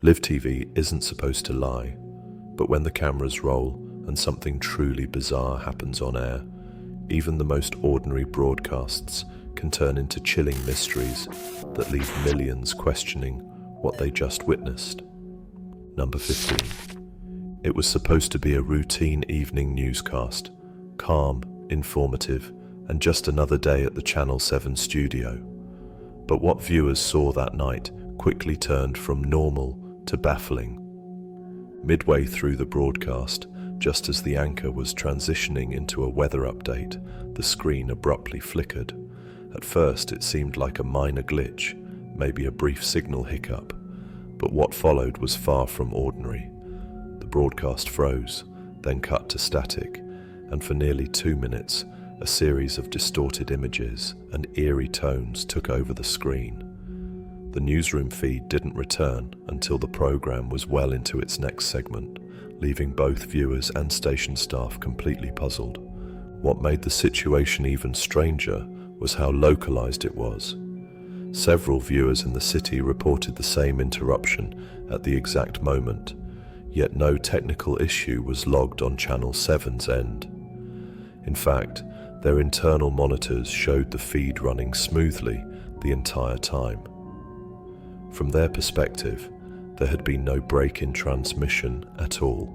Live TV isn't supposed to lie, but when the cameras roll and something truly bizarre happens on air, even the most ordinary broadcasts can turn into chilling mysteries that leave millions questioning what they just witnessed. Number 15. It was supposed to be a routine evening newscast, calm, informative, and just another day at the Channel 7 studio. But what viewers saw that night quickly turned from normal to baffling. Midway through the broadcast, just as the anchor was transitioning into a weather update, the screen abruptly flickered. At first, it seemed like a minor glitch, maybe a brief signal hiccup, but what followed was far from ordinary. The broadcast froze, then cut to static, and for nearly 2 minutes, a series of distorted images and eerie tones took over the screen. The newsroom feed didn't return until the program was well into its next segment, leaving both viewers and station staff completely puzzled. What made the situation even stranger was how localized it was. Several viewers in the city reported the same interruption at the exact moment, yet no technical issue was logged on Channel 7's end. In fact, their internal monitors showed the feed running smoothly the entire time. From their perspective, there had been no break in transmission at all.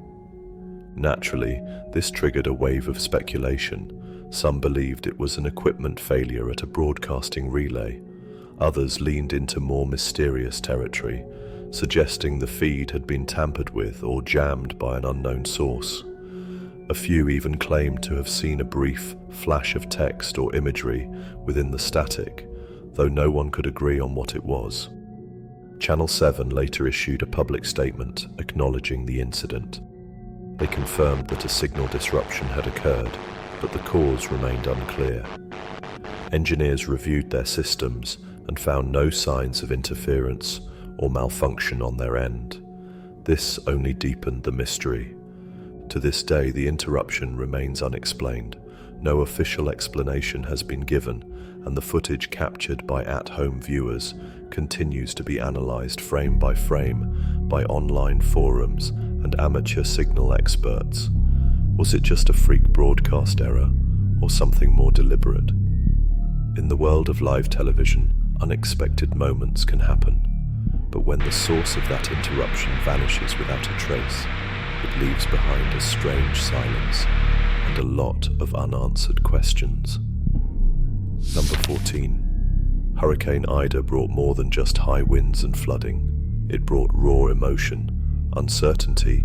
Naturally, this triggered a wave of speculation. Some believed it was an equipment failure at a broadcasting relay. Others leaned into more mysterious territory, suggesting the feed had been tampered with or jammed by an unknown source. A few even claimed to have seen a brief flash of text or imagery within the static, though no one could agree on what it was. Channel 7 later issued a public statement acknowledging the incident. They confirmed that a signal disruption had occurred, but the cause remained unclear. Engineers reviewed their systems and found no signs of interference or malfunction on their end. This only deepened the mystery. To this day, the interruption remains unexplained. No official explanation has been given, and the footage captured by at-home viewers continues to be analyzed frame by frame by online forums and amateur signal experts. Was it just a freak broadcast error, or something more deliberate? In the world of live television, unexpected moments can happen, but when the source of that interruption vanishes without a trace, it leaves behind a strange silence and a lot of unanswered questions. Number 14. Hurricane Ida brought more than just high winds and flooding. It brought raw emotion, uncertainty,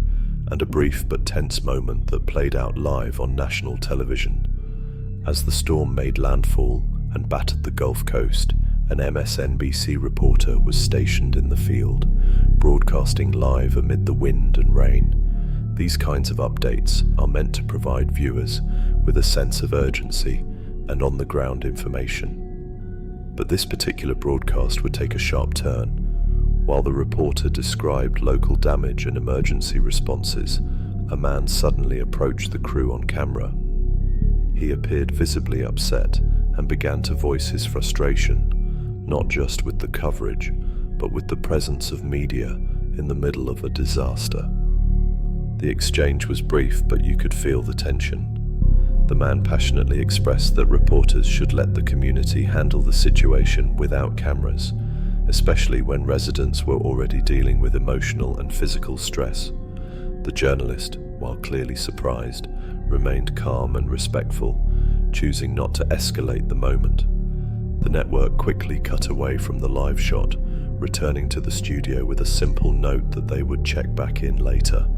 and a brief but tense moment that played out live on national television. As the storm made landfall and battered the Gulf Coast, an MSNBC reporter was stationed in the field, broadcasting live amid the wind and rain. These kinds of updates are meant to provide viewers with a sense of urgency and on-the-ground information. But this particular broadcast would take a sharp turn. While the reporter described local damage and emergency responses, a man suddenly approached the crew on camera. He appeared visibly upset and began to voice his frustration, not just with the coverage, but with the presence of media in the middle of a disaster. The exchange was brief, but you could feel the tension. The man passionately expressed that reporters should let the community handle the situation without cameras, especially when residents were already dealing with emotional and physical stress. The journalist, while clearly surprised, remained calm and respectful, choosing not to escalate the moment. The network quickly cut away from the live shot, returning to the studio with a simple note that they would check back in later.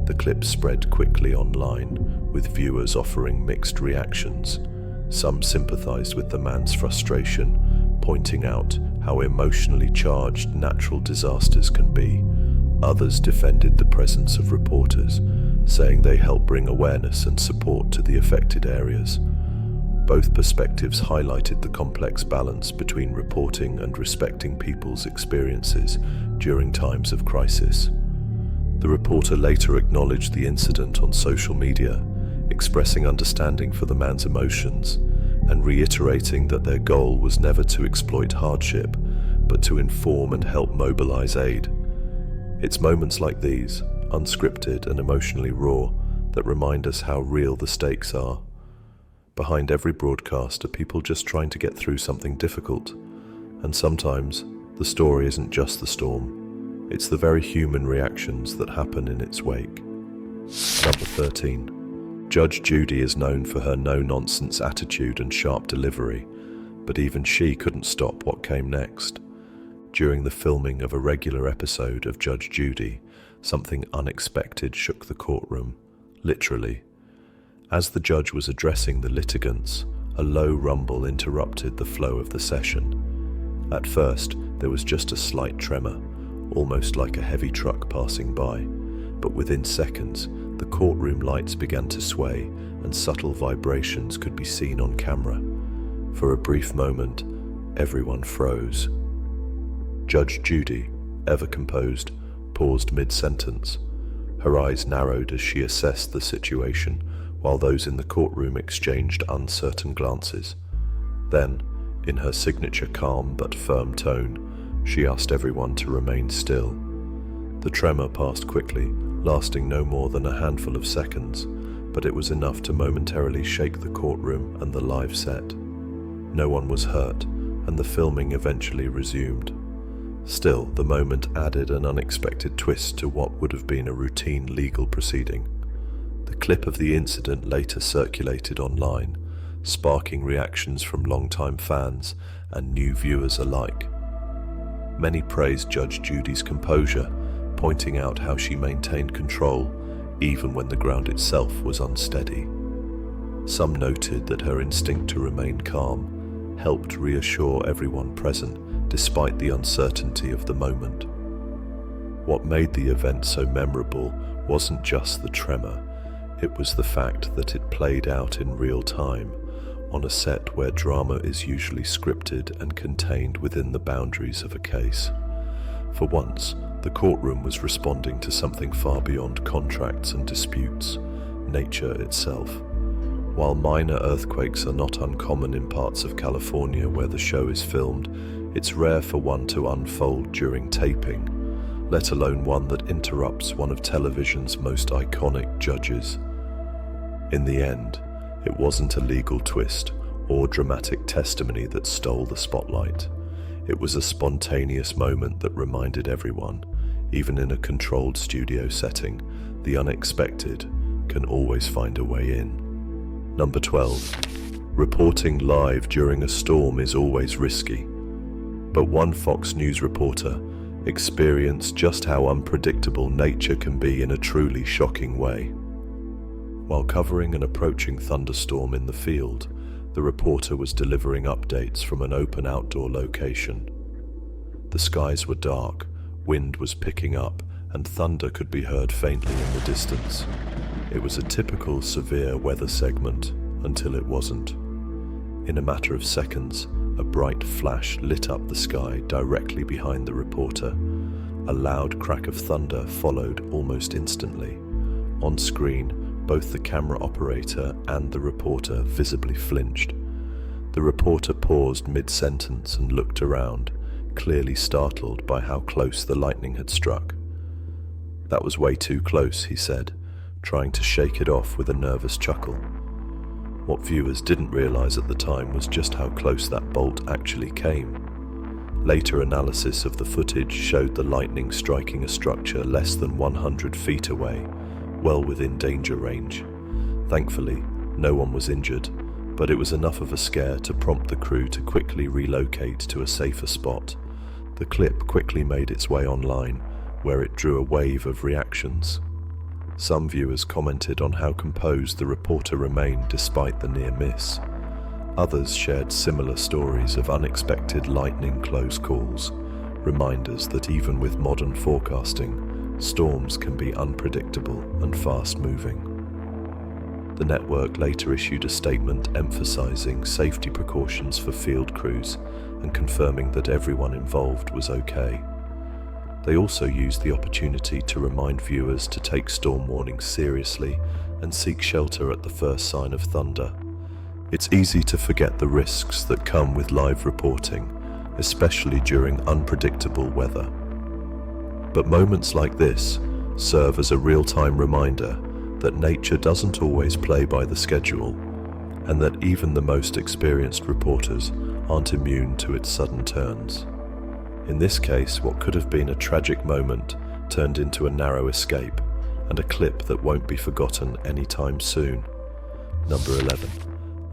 The clip spread quickly online, with viewers offering mixed reactions. Some sympathized with the man's frustration, pointing out how emotionally charged natural disasters can be. Others defended the presence of reporters, saying they help bring awareness and support to the affected areas. Both perspectives highlighted the complex balance between reporting and respecting people's experiences during times of crisis. The reporter later acknowledged the incident on social media, expressing understanding for the man's emotions and reiterating that their goal was never to exploit hardship, but to inform and help mobilize aid. It's moments like these, unscripted and emotionally raw, that remind us how real the stakes are. Behind every broadcast are people just trying to get through something difficult, and sometimes the story isn't just the storm, it's the very human reactions that happen in its wake. Number 13. Judge Judy is known for her no-nonsense attitude and sharp delivery, but even she couldn't stop what came next. During the filming of a regular episode of Judge Judy, something unexpected shook the courtroom, literally. As the judge was addressing the litigants, a low rumble interrupted the flow of the session. At first, there was just a slight tremor, almost like a heavy truck passing by, but within seconds, the courtroom lights began to sway and subtle vibrations could be seen on camera. For a brief moment, everyone froze. Judge Judy, ever composed, paused mid-sentence. Her eyes narrowed as she assessed the situation, while those in the courtroom exchanged uncertain glances. Then, in her signature calm but firm tone, she asked everyone to remain still. The tremor passed quickly, lasting no more than a handful of seconds, but it was enough to momentarily shake the courtroom and the live set. No one was hurt, and the filming eventually resumed. Still, the moment added an unexpected twist to what would have been a routine legal proceeding. The clip of the incident later circulated online, sparking reactions from longtime fans and new viewers alike. Many praised Judge Judy's composure, pointing out how she maintained control even when the ground itself was unsteady. Some noted that her instinct to remain calm helped reassure everyone present despite the uncertainty of the moment. What made the event so memorable wasn't just the tremor, it was the fact that it played out in real time, on a set where drama is usually scripted and contained within the boundaries of a case. For once, the courtroom was responding to something far beyond contracts and disputes, nature itself. While minor earthquakes are not uncommon in parts of California where the show is filmed, it's rare for one to unfold during taping, let alone one that interrupts one of television's most iconic judges. In the end, it wasn't a legal twist or dramatic testimony that stole the spotlight. It was a spontaneous moment that reminded everyone, even in a controlled studio setting, the unexpected can always find a way in. Number 12. Reporting live during a storm is always risky. But one Fox News reporter experienced just how unpredictable nature can be in a truly shocking way. While covering an approaching thunderstorm in the field, the reporter was delivering updates from an open outdoor location. The skies were dark, wind was picking up, and thunder could be heard faintly in the distance. It was a typical severe weather segment until it wasn't. In a matter of seconds, a bright flash lit up the sky directly behind the reporter. A loud crack of thunder followed almost instantly. On screen, both the camera operator and the reporter visibly flinched. The reporter paused mid-sentence and looked around, clearly startled by how close the lightning had struck. "That was way too close," he said, trying to shake it off with a nervous chuckle. What viewers didn't realize at the time was just how close that bolt actually came. Later analysis of the footage showed the lightning striking a structure less than 100 feet away, well within danger range. Thankfully, no one was injured, but it was enough of a scare to prompt the crew to quickly relocate to a safer spot. The clip quickly made its way online, where it drew a wave of reactions. Some viewers commented on how composed the reporter remained despite the near miss. Others shared similar stories of unexpected lightning close calls, reminders that even with modern forecasting, storms can be unpredictable and fast-moving. The network later issued a statement emphasizing safety precautions for field crews and confirming that everyone involved was okay. They also used the opportunity to remind viewers to take storm warnings seriously and seek shelter at the first sign of thunder. It's easy to forget the risks that come with live reporting, especially during unpredictable weather. But moments like this serve as a real-time reminder that nature doesn't always play by the schedule, and that even the most experienced reporters aren't immune to its sudden turns. In this case, what could have been a tragic moment turned into a narrow escape and a clip that won't be forgotten anytime soon. Number 11.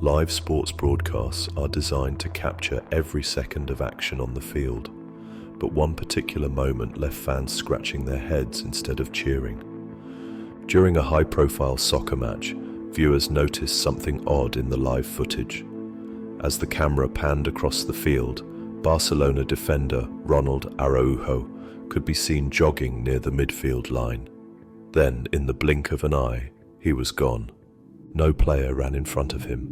Live sports broadcasts are designed to capture every second of action on the field, but one particular moment left fans scratching their heads instead of cheering. During a high-profile soccer match, viewers noticed something odd in the live footage. As the camera panned across the field, Barcelona defender Ronald Araujo could be seen jogging near the midfield line. Then, in the blink of an eye, he was gone. No player ran in front of him.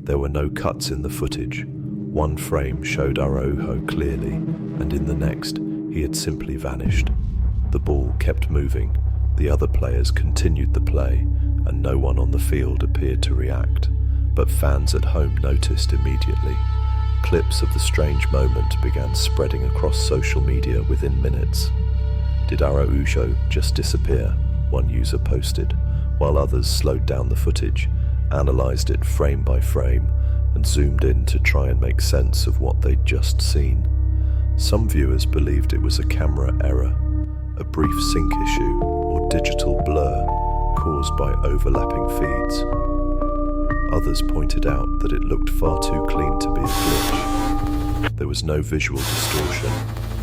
There were no cuts in the footage. One frame showed Araujo clearly, and in the next, he had simply vanished. The ball kept moving, the other players continued the play, and no one on the field appeared to react. But fans at home noticed immediately. Clips of the strange moment began spreading across social media within minutes. Did Araujo just disappear? One user posted, while others slowed down the footage, analyzed it frame by frame, and zoomed in to try and make sense of what they'd just seen. Some viewers believed it was a camera error, a brief sync issue, or digital blur caused by overlapping feeds. Others pointed out that it looked far too clean to be a glitch. There was no visual distortion,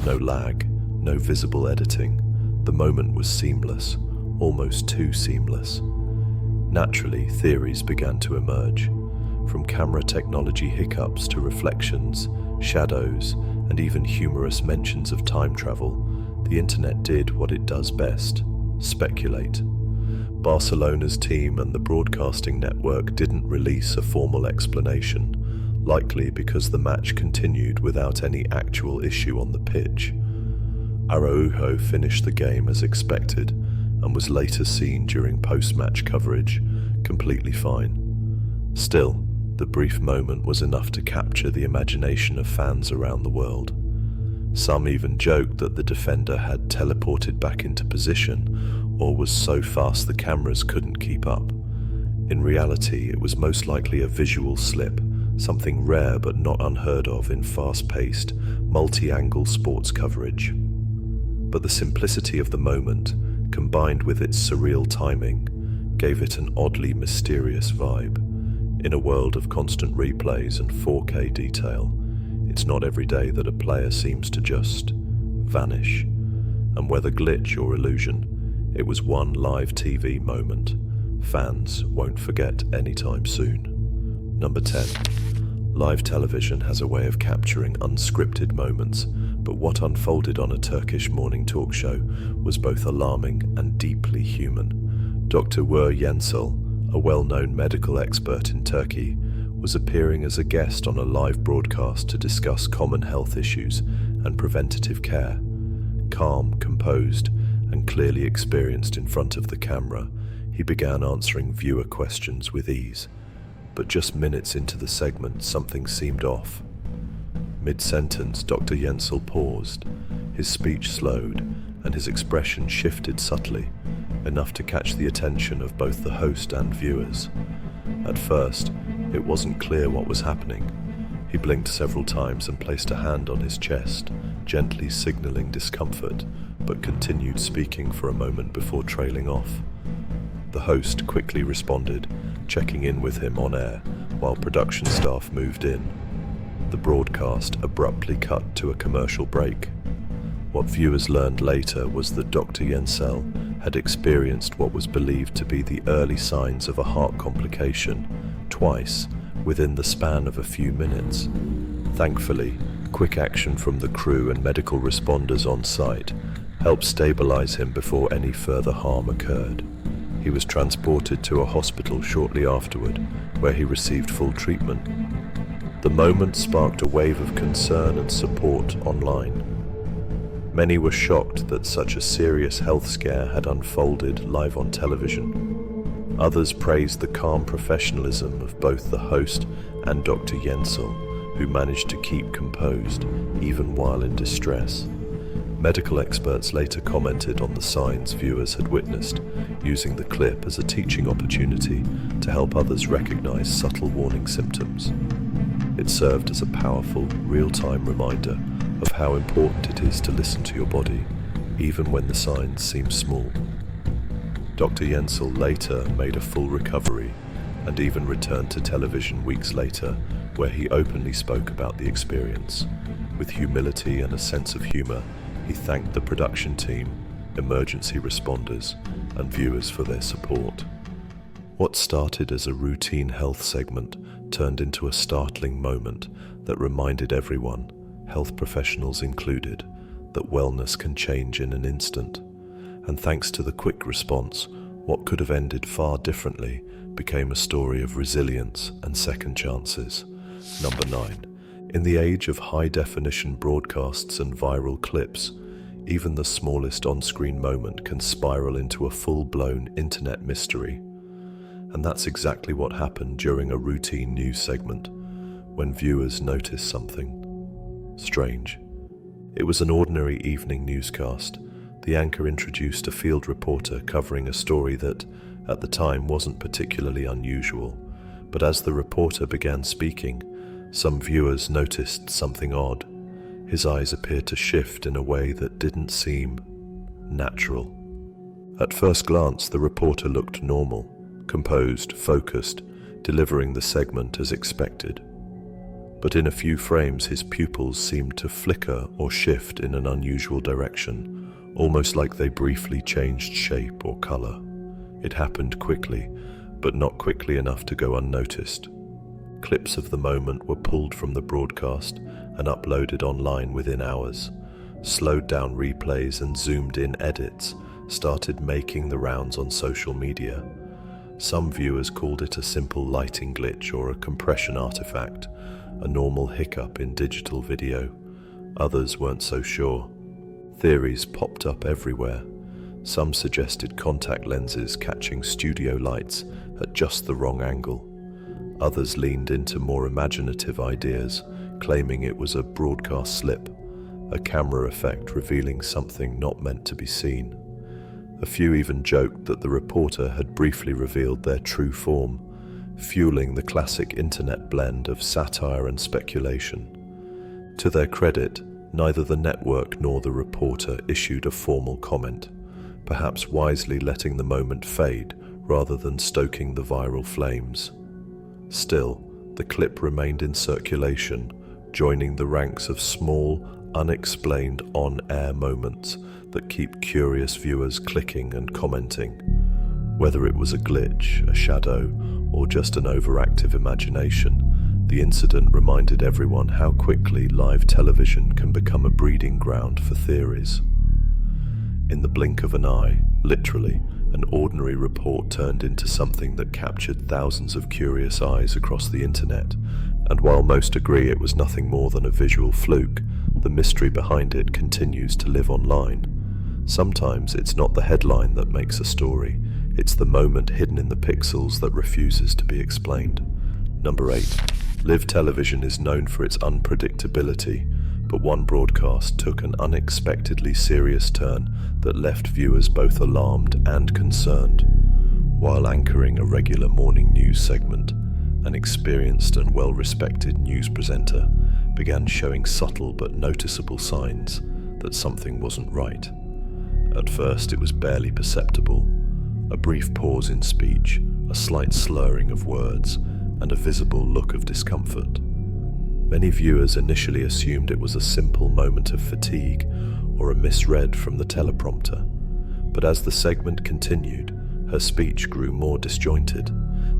no lag, no visible editing. The moment was seamless, almost too seamless. Naturally, theories began to emerge. From camera technology hiccups to reflections, shadows, and even humorous mentions of time travel, the internet did what it does best: speculate. Barcelona's team and the broadcasting network didn't release a formal explanation, likely because the match continued without any actual issue on the pitch. Araujo finished the game as expected and was later seen during post-match coverage, completely fine. Still, the brief moment was enough to capture the imagination of fans around the world. Some even joked that the defender had teleported back into position or was so fast the cameras couldn't keep up. In reality, it was most likely a visual slip, something rare but not unheard of in fast-paced, multi-angle sports coverage. But the simplicity of the moment, combined with its surreal timing, gave it an oddly mysterious vibe. In a world of constant replays and 4K detail, it's not every day that a player seems to just vanish. And whether glitch or illusion, it was one live TV moment fans won't forget anytime soon. Number 10. Live television has a way of capturing unscripted moments, but what unfolded on a Turkish morning talk show was both alarming and deeply human. Dr. Uğur Yensel, a well-known medical expert in Turkey, was appearing as a guest on a live broadcast to discuss common health issues and preventative care. Calm, composed, and clearly experienced in front of the camera, he began answering viewer questions with ease. But just minutes into the segment, something seemed off. Mid-sentence, Dr. Yensel paused. His speech slowed, and his expression shifted subtly, enough to catch the attention of both the host and viewers. At first, it wasn't clear what was happening. He blinked several times and placed a hand on his chest, gently signaling discomfort, but continued speaking for a moment before trailing off. The host quickly responded, checking in with him on air, while production staff moved in. The broadcast abruptly cut to a commercial break. What viewers learned later was that Dr. Yensel had experienced what was believed to be the early signs of a heart complication, twice, within the span of a few minutes. Thankfully, quick action from the crew and medical responders on site helped stabilize him before any further harm occurred. He was transported to a hospital shortly afterward, where he received full treatment. The moment sparked a wave of concern and support online. Many were shocked that such a serious health scare had unfolded live on television. Others praised the calm professionalism of both the host and Dr. Yensel, who managed to keep composed even while in distress. Medical experts later commented on the signs viewers had witnessed, using the clip as a teaching opportunity to help others recognize subtle warning symptoms. It served as a powerful, real-time reminder of how important it is to listen to your body, even when the signs seem small. Dr. Jensel later made a full recovery and even returned to television weeks later, where he openly spoke about the experience. With humility and a sense of humor, he thanked the production team, emergency responders, and viewers for their support. What started as a routine health segment turned into a startling moment that reminded everyone, health professionals included, that wellness can change in an instant. And thanks to the quick response, what could have ended far differently became a story of resilience and second chances. Number 9. In the age of high-definition broadcasts and viral clips, even the smallest on-screen moment can spiral into a full-blown internet mystery. And that's exactly what happened during a routine news segment, when viewers noticed something strange. It was an ordinary evening newscast. The anchor introduced a field reporter covering a story that, at the time, wasn't particularly unusual. But as the reporter began speaking, some viewers noticed something odd. His eyes appeared to shift in a way that didn't seem natural. At first glance, the reporter looked normal, composed, focused, delivering the segment as expected. But in a few frames, his pupils seemed to flicker or shift in an unusual direction, almost like they briefly changed shape or color. It happened quickly, but not quickly enough to go unnoticed. Clips of the moment were pulled from the broadcast and uploaded online within hours. Slowed-down replays and zoomed-in edits started making the rounds on social media. Some viewers called it a simple lighting glitch or a compression artifact, a normal hiccup in digital video. Others weren't so sure. Theories popped up everywhere. Some suggested contact lenses catching studio lights at just the wrong angle. Others leaned into more imaginative ideas, claiming it was a broadcast slip, a camera effect revealing something not meant to be seen. A few even joked that the reporter had briefly revealed their true form, fueling the classic internet blend of satire and speculation. To their credit, neither the network nor the reporter issued a formal comment, perhaps wisely letting the moment fade rather than stoking the viral flames. Still, the clip remained in circulation, joining the ranks of small, unexplained on-air moments that keep curious viewers clicking and commenting. Whether it was a glitch, a shadow, or just an overactive imagination, the incident reminded everyone how quickly live television can become a breeding ground for theories. In the blink of an eye, literally, an ordinary report turned into something that captured thousands of curious eyes across the internet, and while most agree it was nothing more than a visual fluke, the mystery behind it continues to live online. Sometimes it's not the headline that makes a story, it's the moment hidden in the pixels that refuses to be explained. Number 8. Live television is known for its unpredictability, but one broadcast took an unexpectedly serious turn that left viewers both alarmed and concerned. While anchoring a regular morning news segment, an experienced and well-respected news presenter began showing subtle but noticeable signs that something wasn't right. At first, it was barely perceptible. A brief pause in speech, a slight slurring of words, and a visible look of discomfort. Many viewers initially assumed it was a simple moment of fatigue or a misread from the teleprompter. But as the segment continued, her speech grew more disjointed.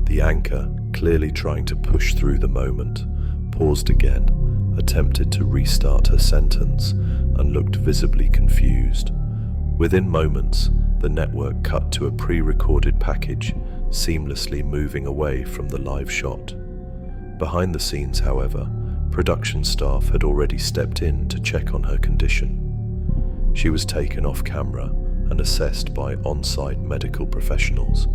The anchor, clearly trying to push through the moment, paused again, attempted to restart her sentence, and looked visibly confused. Within moments, the network cut to a pre-recorded package, seamlessly moving away from the live shot. Behind the scenes, however, production staff had already stepped in to check on her condition. She was taken off camera and assessed by on-site medical professionals.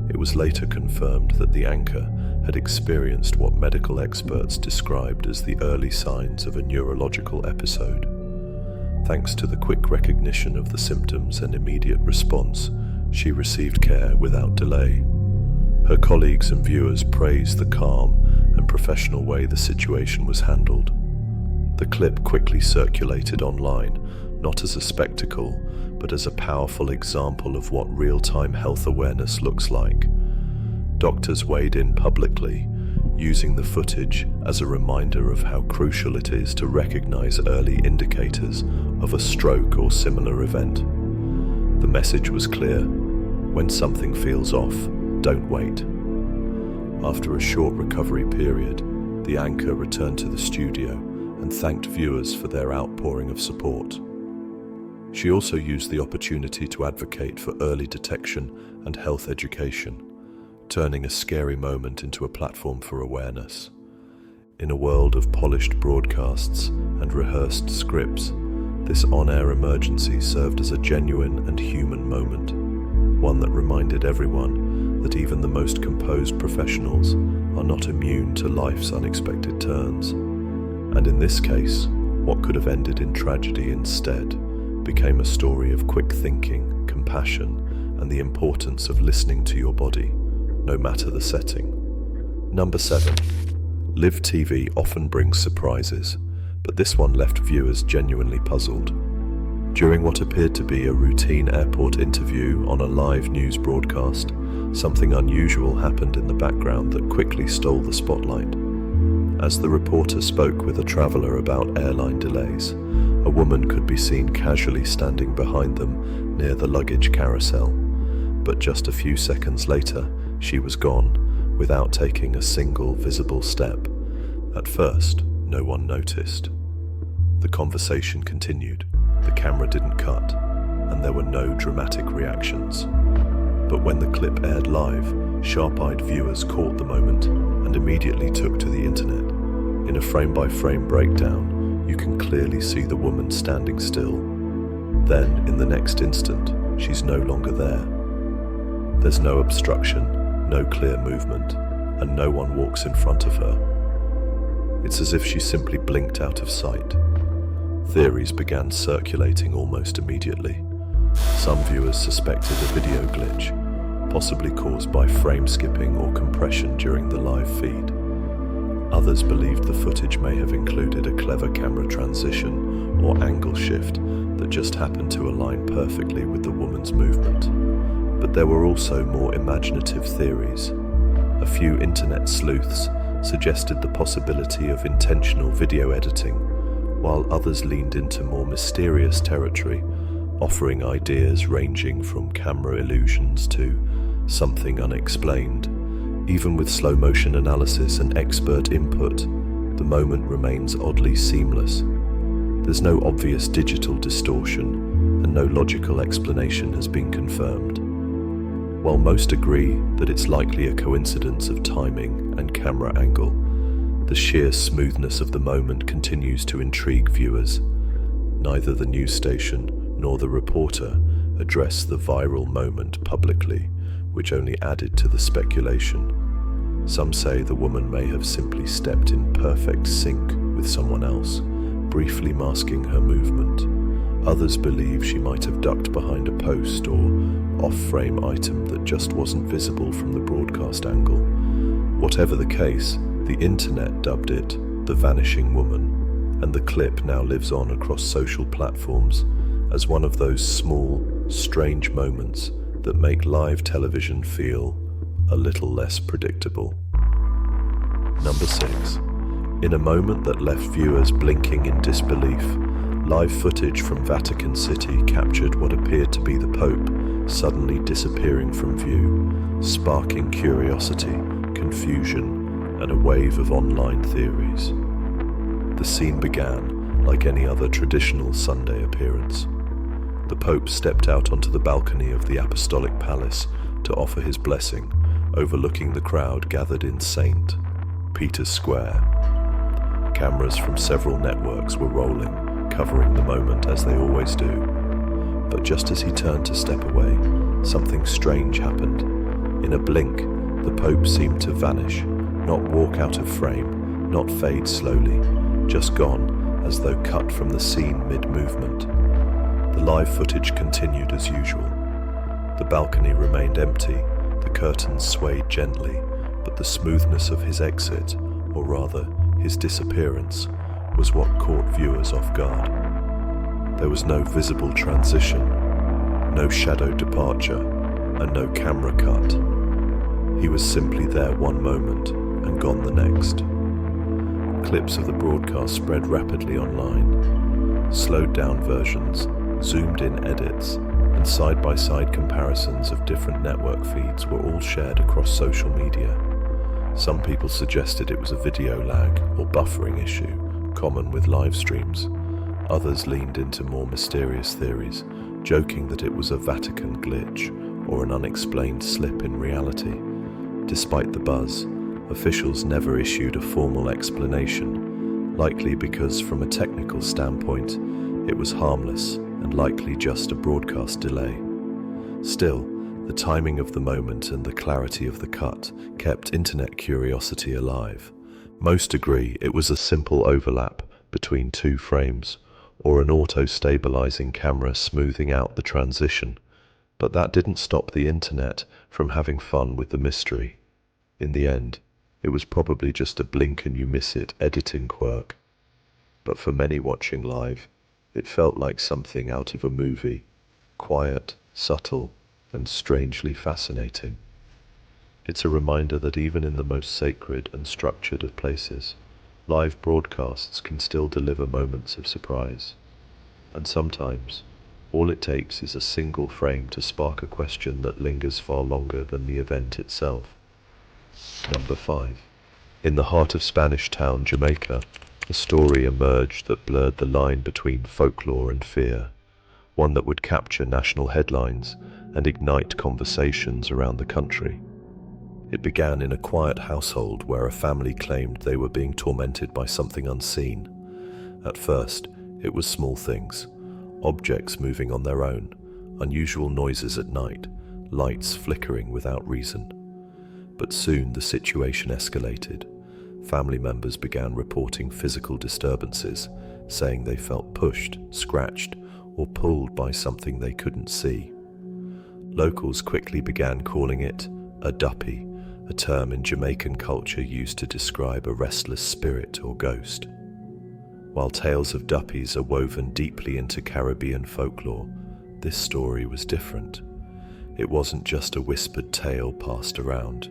It was later confirmed that the anchor had experienced what medical experts described as the early signs of a neurological episode. Thanks to the quick recognition of the symptoms and immediate response, she received care without delay. Her colleagues and viewers praised the calm and professional way the situation was handled. The clip quickly circulated online, not as a spectacle, but as a powerful example of what real-time health awareness looks like. Doctors weighed in publicly, using the footage as a reminder of how crucial it is to recognize early indicators of a stroke or similar event. The message was clear: when something feels off, don't wait. After a short recovery period, the anchor returned to the studio and thanked viewers for their outpouring of support. She also used the opportunity to advocate for early detection and health education, turning a scary moment into a platform for awareness. In a world of polished broadcasts and rehearsed scripts, this on-air emergency served as a genuine and human moment, one that reminded everyone that even the most composed professionals are not immune to life's unexpected turns. And in this case, what could have ended in tragedy instead became a story of quick thinking, compassion, and the importance of listening to your body, no matter the setting. Number 7. Live TV often brings surprises, but this one left viewers genuinely puzzled. During what appeared to be a routine airport interview on a live news broadcast, something unusual happened in the background that quickly stole the spotlight. As the reporter spoke with a traveler about airline delays, a woman could be seen casually standing behind them near the luggage carousel. But just a few seconds later, she was gone, without taking a single visible step. At first, no one noticed. The conversation continued, the camera didn't cut, and there were no dramatic reactions. But when the clip aired live, sharp-eyed viewers caught the moment and immediately took to the internet. In a frame-by-frame breakdown, you can clearly see the woman standing still. Then, in the next instant, she's no longer there. There's no obstruction, no clear movement, and no one walks in front of her. It's as if she simply blinked out of sight. Theories began circulating almost immediately. Some viewers suspected a video glitch, possibly caused by frame skipping or compression during the live feed. Others believed the footage may have included a clever camera transition or angle shift that just happened to align perfectly with the woman's movement. But there were also more imaginative theories. A few internet sleuths suggested the possibility of intentional video editing, while others leaned into more mysterious territory, offering ideas ranging from camera illusions to something unexplained. Even with slow motion analysis and expert input, the moment remains oddly seamless. There's no obvious digital distortion, and no logical explanation has been confirmed. While most agree that it's likely a coincidence of timing and camera angle, the sheer smoothness of the moment continues to intrigue viewers. Neither the news station nor the reporter addressed the viral moment publicly, which only added to the speculation. Some say the woman may have simply stepped in perfect sync with someone else, briefly masking her movement. Others believe she might have ducked behind a post or off-frame item that just wasn't visible from the broadcast angle. Whatever the case, the internet dubbed it the Vanishing Woman, and the clip now lives on across social platforms as one of those small, strange moments that make live television feel a little less predictable. Number 6. In a moment that left viewers blinking in disbelief, live footage from Vatican City captured what appeared to be the Pope suddenly disappearing from view, sparking curiosity, confusion, and a wave of online theories. The scene began like any other traditional Sunday appearance. The Pope stepped out onto the balcony of the Apostolic Palace to offer his blessing, overlooking the crowd gathered in St. Peter's Square. Cameras from several networks were rolling, covering the moment as they always do. But just as he turned to step away, something strange happened. In a blink, the Pope seemed to vanish, not walk out of frame, not fade slowly, just gone, as though cut from the scene mid-movement. The live footage continued as usual. The balcony remained empty, the curtains swayed gently, but the smoothness of his exit, or rather, his disappearance, was what caught viewers off guard. There was no visible transition, no shadow departure, and no camera cut. He was simply there one moment and gone the next. Clips of the broadcast spread rapidly online. Slowed down versions, zoomed in edits, and side-by-side comparisons of different network feeds were all shared across social media. Some people suggested it was a video lag or buffering issue, common with live streams. Others leaned into more mysterious theories, joking that it was a Vatican glitch or an unexplained slip in reality. Despite the buzz, officials never issued a formal explanation, likely because from a technical standpoint, it was harmless and likely just a broadcast delay. Still, the timing of the moment and the clarity of the cut kept internet curiosity alive. Most agree it was a simple overlap between two frames, or an auto-stabilizing camera smoothing out the transition. But that didn't stop the internet from having fun with the mystery. In the end, it was probably just a blink and you miss it editing quirk. But for many watching live, it felt like something out of a movie. Quiet, subtle, and strangely fascinating. It's a reminder that even in the most sacred and structured of places, live broadcasts can still deliver moments of surprise. And sometimes, all it takes is a single frame to spark a question that lingers far longer than the event itself. Number 5. In the heart of Spanish town, Jamaica, a story emerged that blurred the line between folklore and fear, one that would capture national headlines and ignite conversations around the country. It began in a quiet household where a family claimed they were being tormented by something unseen. At first, it was small things, objects moving on their own, unusual noises at night, lights flickering without reason. But soon the situation escalated. Family members began reporting physical disturbances, saying they felt pushed, scratched, or pulled by something they couldn't see. Locals quickly began calling it a duppy, a term in Jamaican culture used to describe a restless spirit or ghost. While tales of duppies are woven deeply into Caribbean folklore, this story was different. It wasn't just a whispered tale passed around.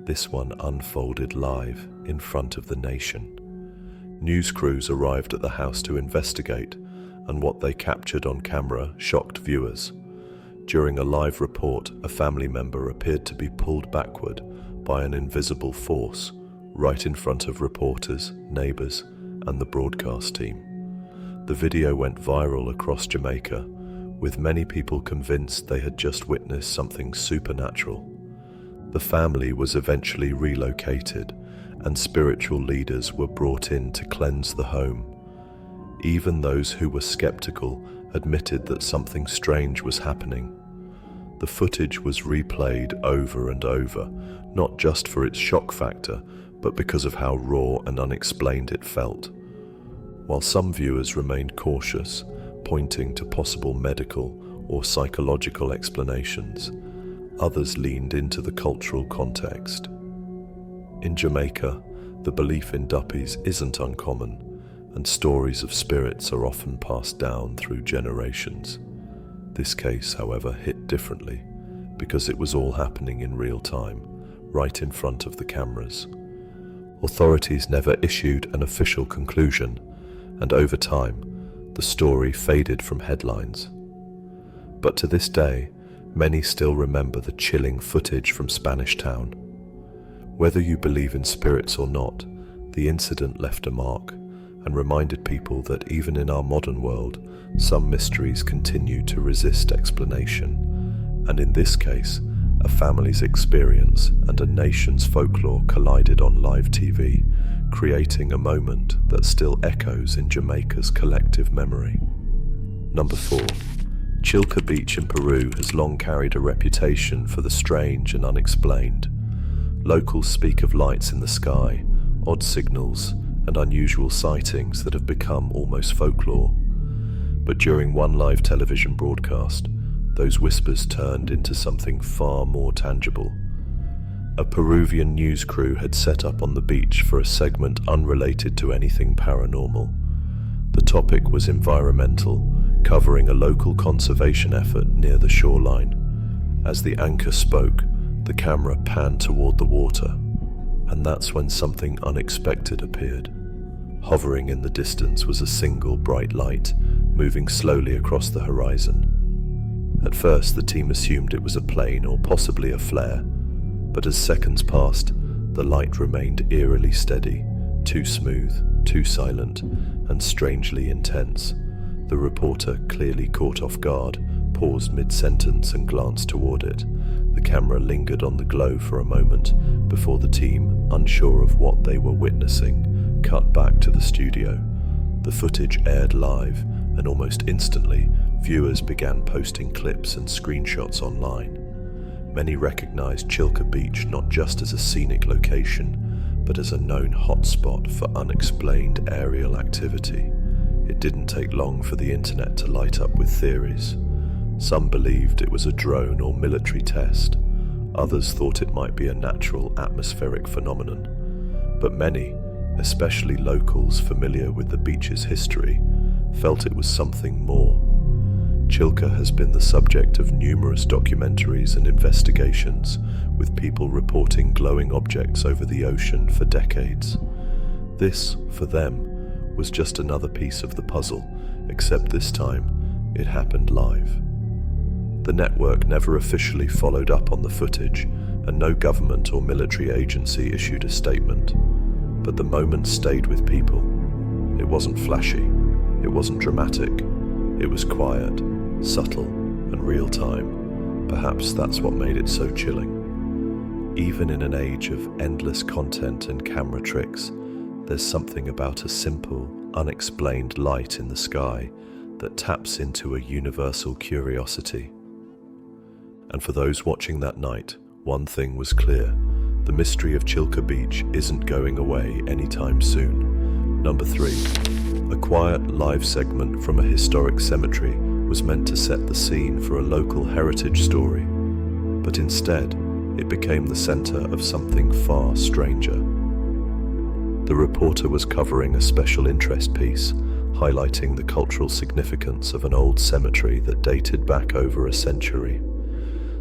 This one unfolded live in front of the nation. News crews arrived at the house to investigate, and what they captured on camera shocked viewers. During a live report, a family member appeared to be pulled backward by an invisible force right in front of reporters, neighbors, and the broadcast team. The video went viral across Jamaica, with many people convinced they had just witnessed something supernatural. The family was eventually relocated, and spiritual leaders were brought in to cleanse the home. Even those who were skeptical admitted that something strange was happening. The footage was replayed over and over, not just for its shock factor, but because of how raw and unexplained it felt. While some viewers remained cautious, pointing to possible medical or psychological explanations, others leaned into the cultural context. In Jamaica, the belief in duppies isn't uncommon, and stories of spirits are often passed down through generations. This case, however, hit differently, because it was all happening in real time, right in front of the cameras. Authorities never issued an official conclusion, and over time, the story faded from headlines. But to this day, many still remember the chilling footage from Spanish Town. Whether you believe in spirits or not, the incident left a mark and reminded people that even in our modern world, some mysteries continue to resist explanation. And in this case, a family's experience and a nation's folklore collided on live TV, creating a moment that still echoes in Jamaica's collective memory. Number 4. Chilca Beach in Peru has long carried a reputation for the strange and unexplained. Locals speak of lights in the sky, odd signals, and unusual sightings that have become almost folklore. But during one live television broadcast, those whispers turned into something far more tangible. A Peruvian news crew had set up on the beach for a segment unrelated to anything paranormal. The topic was environmental, covering a local conservation effort near the shoreline. As the anchor spoke, the camera panned toward the water, and that's when something unexpected appeared. Hovering in the distance was a single bright light, moving slowly across the horizon. At first, the team assumed it was a plane or possibly a flare, but as seconds passed, the light remained eerily steady, too smooth, too silent, and strangely intense. The reporter, clearly caught off guard, paused mid-sentence and glanced toward it. The camera lingered on the glow for a moment before the team, unsure of what they were witnessing, cut back to the studio. The footage aired live, and almost instantly, viewers began posting clips and screenshots online. Many recognized Chilca Beach not just as a scenic location, but as a known hotspot for unexplained aerial activity. It didn't take long for the internet to light up with theories. Some believed it was a drone or military test. Others thought it might be a natural atmospheric phenomenon. But many, especially locals familiar with the beach's history, felt it was something more. Chilca has been the subject of numerous documentaries and investigations, with people reporting glowing objects over the ocean for decades. This, for them, was just another piece of the puzzle, except this time, it happened live. The network never officially followed up on the footage, and no government or military agency issued a statement. But the moment stayed with people. It wasn't flashy, it wasn't dramatic, it was quiet, subtle, and real-time. Perhaps that's what made it so chilling. Even in an age of endless content and camera tricks, there's something about a simple, unexplained light in the sky that taps into a universal curiosity. And for those watching that night, one thing was clear: the mystery of Chilca Beach isn't going away anytime soon. Number 3. A quiet live segment from a historic cemetery was meant to set the scene for a local heritage story, but instead, it became the center of something far stranger. The reporter was covering a special interest piece, highlighting the cultural significance of an old cemetery that dated back over a century.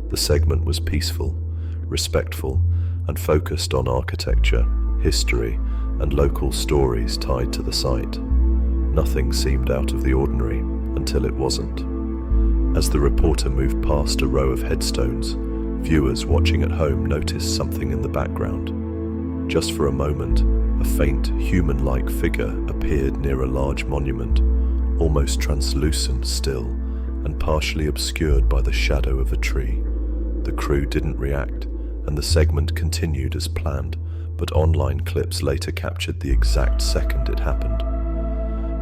The segment was peaceful, respectful, and focused on architecture, history, and local stories tied to the site. Nothing seemed out of the ordinary until it wasn't. As the reporter moved past a row of headstones, viewers watching at home noticed something in the background. Just for a moment, a faint, human-like figure appeared near a large monument, almost translucent still, and partially obscured by the shadow of a tree. The crew didn't react, and the segment continued as planned, but online clips later captured the exact second it happened.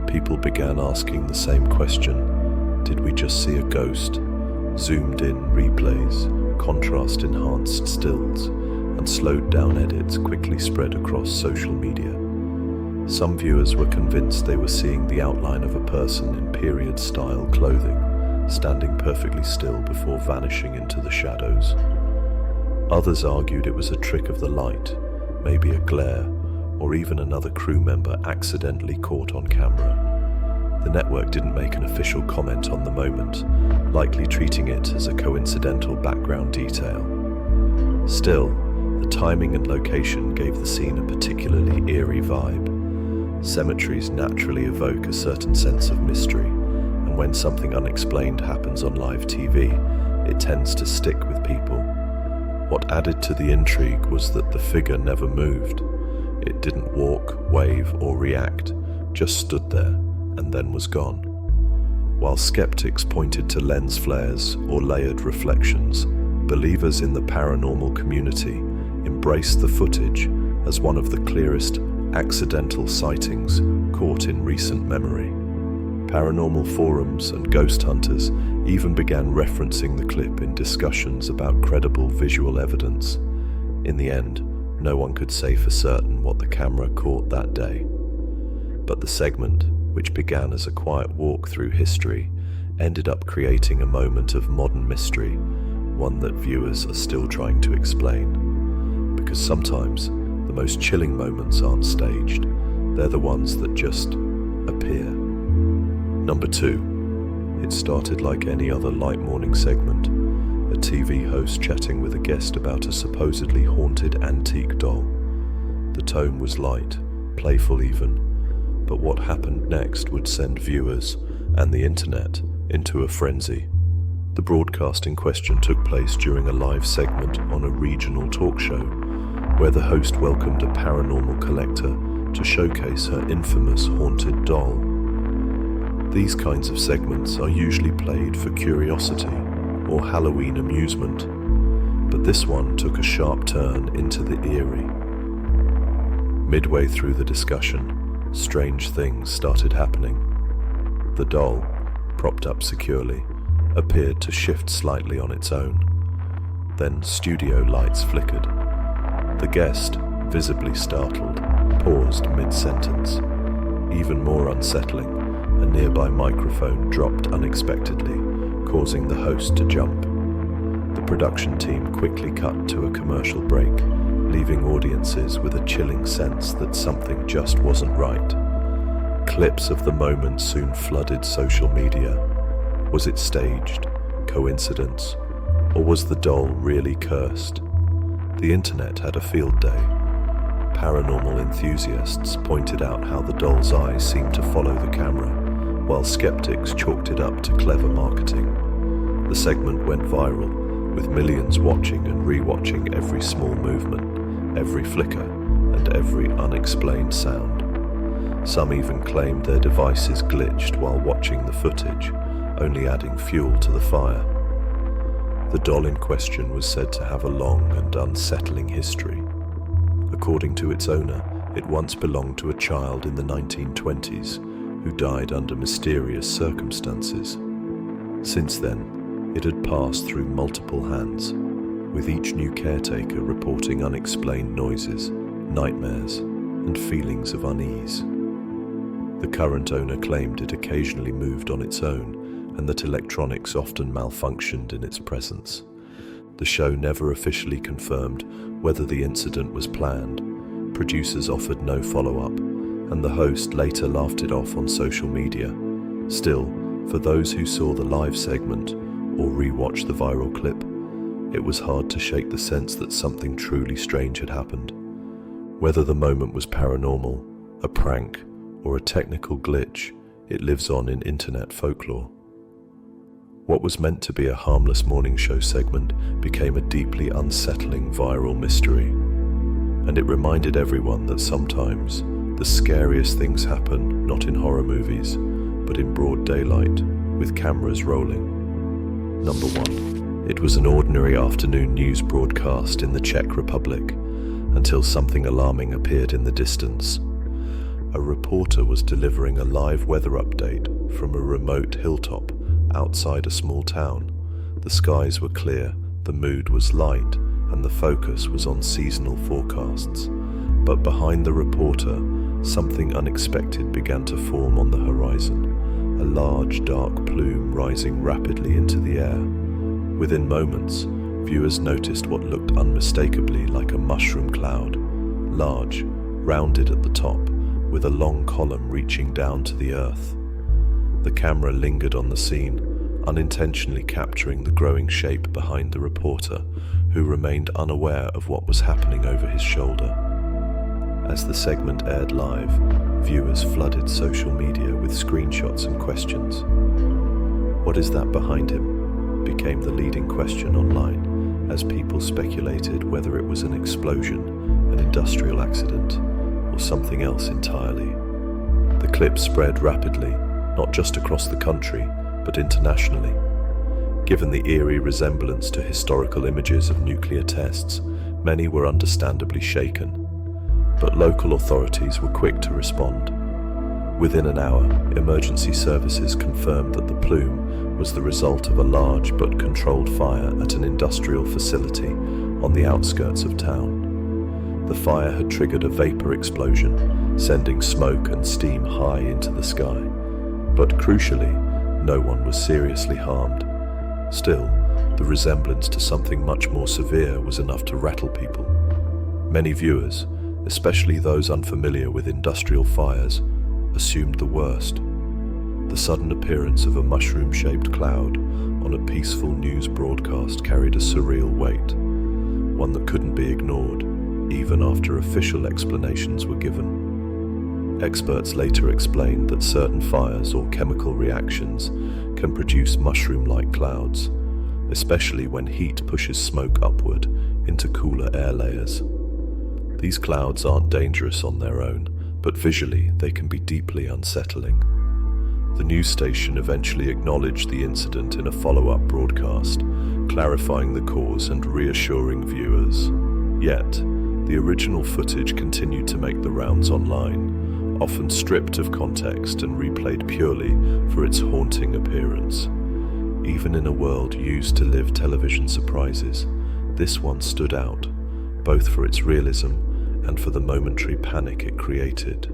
People began asking the same question: did we just see a ghost? Zoomed-in replays, contrast-enhanced stills, and slowed-down edits quickly spread across social media. Some viewers were convinced they were seeing the outline of a person in period-style clothing, standing perfectly still before vanishing into the shadows. Others argued it was a trick of the light, maybe a glare, or even another crew member accidentally caught on camera. The network didn't make an official comment on the moment, likely treating it as a coincidental background detail. Still, the timing and location gave the scene a particularly eerie vibe. Cemeteries naturally evoke a certain sense of mystery, and when something unexplained happens on live TV, it tends to stick with people. What added to the intrigue was that the figure never moved. It didn't walk, wave, or react, just stood there, and then was gone. While skeptics pointed to lens flares or layered reflections, believers in the paranormal community embraced the footage as one of the clearest accidental sightings caught in recent memory. Paranormal forums and ghost hunters even began referencing the clip in discussions about credible visual evidence. In the end, no one could say for certain what the camera caught that day. But the segment, which began as a quiet walk through history, ended up creating a moment of modern mystery, one that viewers are still trying to explain. Because sometimes the most chilling moments aren't staged, they're the ones that just appear. Number 2. It started like any other light morning segment, a TV host chatting with a guest about a supposedly haunted antique doll. The tone was light, playful even, but what happened next would send viewers and the internet into a frenzy. The broadcast in question took place during a live segment on a regional talk show, where the host welcomed a paranormal collector to showcase her infamous haunted doll. These kinds of segments are usually played for curiosity or Halloween amusement, but this one took a sharp turn into the eerie. Midway through the discussion, strange things started happening. The doll, propped up securely, appeared to shift slightly on its own. Then studio lights flickered. The guest, visibly startled, paused mid-sentence. Even more unsettling, a nearby microphone dropped unexpectedly, causing the host to jump. The production team quickly cut to a commercial break, leaving audiences with a chilling sense that something just wasn't right. Clips of the moment soon flooded social media. Was it staged, coincidence, or was the doll really cursed? The internet had a field day. Paranormal enthusiasts pointed out how the doll's eyes seemed to follow the camera, while skeptics chalked it up to clever marketing. The segment went viral, with millions watching and re-watching every small movement, every flicker, and every unexplained sound. Some even claimed their devices glitched while watching the footage, only adding fuel to the fire. The doll in question was said to have a long and unsettling history. According to its owner, it once belonged to a child in the 1920s who died under mysterious circumstances. Since then, it had passed through multiple hands, with each new caretaker reporting unexplained noises, nightmares, and feelings of unease. The current owner claimed it occasionally moved on its own and that electronics often malfunctioned in its presence. The show never officially confirmed whether the incident was planned. Producers offered no follow-up, and the host later laughed it off on social media. Still, for those who saw the live segment or re-watched the viral clip, it was hard to shake the sense that something truly strange had happened. Whether the moment was paranormal, a prank, or a technical glitch, it lives on in internet folklore. What was meant to be a harmless morning show segment became a deeply unsettling viral mystery, and it reminded everyone that sometimes the scariest things happen not in horror movies, but in broad daylight, with cameras rolling. Number 1. It was an ordinary afternoon news broadcast in the Czech Republic, until something alarming appeared in the distance. A reporter was delivering a live weather update from a remote hilltop outside a small town. The skies were clear, the mood was light, and the focus was on seasonal forecasts. But behind the reporter, something unexpected began to form on the horizon, a large dark plume rising rapidly into the air. Within moments, viewers noticed what looked unmistakably like a mushroom cloud, large, rounded at the top, with a long column reaching down to the earth. The camera lingered on the scene, unintentionally capturing the growing shape behind the reporter, who remained unaware of what was happening over his shoulder. As the segment aired live, viewers flooded social media with screenshots and questions. "What is that behind him?" became the leading question online, as people speculated whether it was an explosion, an industrial accident, or something else entirely. The clip spread rapidly, not just across the country, but internationally. Given the eerie resemblance to historical images of nuclear tests, many were understandably shaken. But local authorities were quick to respond. Within an hour, emergency services confirmed that the plume was the result of a large but controlled fire at an industrial facility on the outskirts of town. The fire had triggered a vapor explosion, sending smoke and steam high into the sky. But crucially, no one was seriously harmed. Still, the resemblance to something much more severe was enough to rattle people. Many viewers, especially those unfamiliar with industrial fires, assumed the worst. The sudden appearance of a mushroom-shaped cloud on a peaceful news broadcast carried a surreal weight, one that couldn't be ignored, even after official explanations were given. Experts later explained that certain fires or chemical reactions can produce mushroom-like clouds, especially when heat pushes smoke upward into cooler air layers. These clouds aren't dangerous on their own, but visually they can be deeply unsettling. The news station eventually acknowledged the incident in a follow-up broadcast, clarifying the cause and reassuring viewers. Yet, the original footage continued to make the rounds online, often stripped of context and replayed purely for its haunting appearance. Even in a world used to live television surprises, this one stood out, both for its realism and for the momentary panic it created.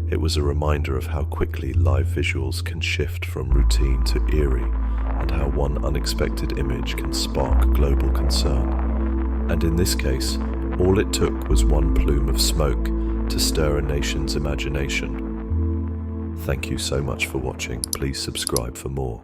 It was a reminder of how quickly live visuals can shift from routine to eerie, and how one unexpected image can spark global concern. And in this case, all it took was one plume of smoke to stir a nation's imagination. Thank you so much for watching. Please subscribe for more.